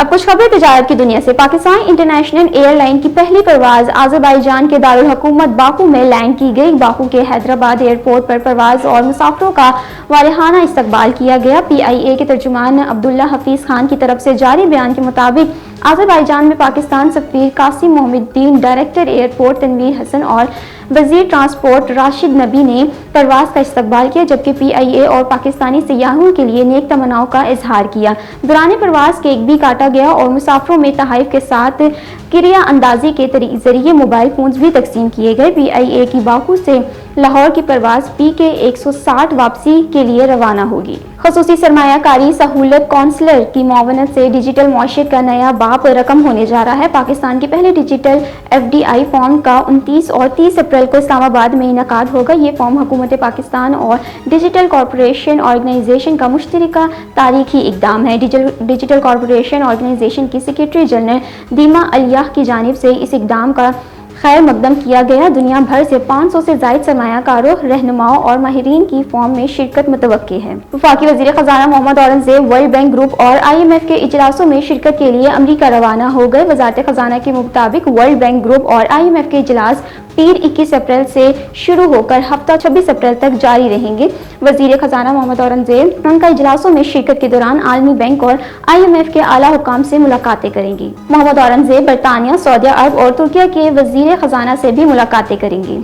اب کچھ خبریں تجارت کی دنیا سے۔ پاکستان انٹرنیشنل ایئر لائن کی پہلی پرواز آذربائیجان کے دارالحکومت باکو میں لینڈ کی گئی۔ باکو کے حیدرآباد ایئرپورٹ پر پرواز اور مسافروں کا والہانہ استقبال کیا گیا۔ PIA کے ترجمان عبداللہ حفیظ خان کی طرف سے جاری بیان کے مطابق آذربائیجان میں پاکستان سفیر قاسم محمد الدین، ڈائریکٹر ایئرپورٹ تنویر حسن اور وزیر ٹرانسپورٹ راشد نبی نے پرواز کا استقبال کیا، جبکہ PIA اور پاکستانی سیاحوں کے لیے نیک تمناؤں کا اظہار کیا۔ دوران پرواز کیک بھی کاٹا گیا اور مسافروں میں تحائف کے ساتھ کریا اندازی کے ذریعے موبائل فونز بھی تقسیم کیے گئے۔ PIA کی باکو سے لاہور کی پرواز PK 160 واپسی کے لیے روانہ ہوگی۔ خصوصی سرمایہ کاری سہولت کونسلر کی معاونت سے ڈیجیٹل معیشت کا نیا باب رقم ہونے جا رہا ہے۔ پاکستان کے پہلے ڈیجیٹل FDI فورم کا 29 اور 30 اپریل کو اسلام آباد میں انعقاد ہوگا۔ یہ فورم حکومت پاکستان اور ڈیجیٹل کارپوریشن آرگنائزیشن کا مشترکہ تاریخی اقدام ہے۔ ڈیجیٹل کارپوریشن آرگنائزیشن کی سیکریٹری جنرل دیما الیاح کی جانب سے اس اقدام کا خیر مقدم کیا گیا۔ دنیا بھر سے 500 سے زائد سرمایہ کاروں، رہنماؤں اور ماہرین کی فورم میں شرکت متوقع ہے۔ وفاقی وزیر خزانہ Muhammad Aurangzeb world bank group اور IMF کے اجلاسوں میں شرکت کے لیے امریکہ روانہ ہو گئے۔ وزارت خزانہ کے مطابق ورلڈ بینک گروپ اور IMF کے اجلاس پیر 21 اپریل سے شروع ہو کر ہفتہ 26 اپریل تک جاری رہیں گے۔ وزیر خزانہ محمد اورنگزیب ان کا اجلاسوں میں شرکت کے دوران عالمی بینک اور IMF کے اعلیٰ حکام سے ملاقاتیں کریں گی۔ محمد اورنگزیب برطانیہ، سعودی عرب اور ترکیہ کے وزیر خزانہ سے بھی ملاقاتیں کریں گے۔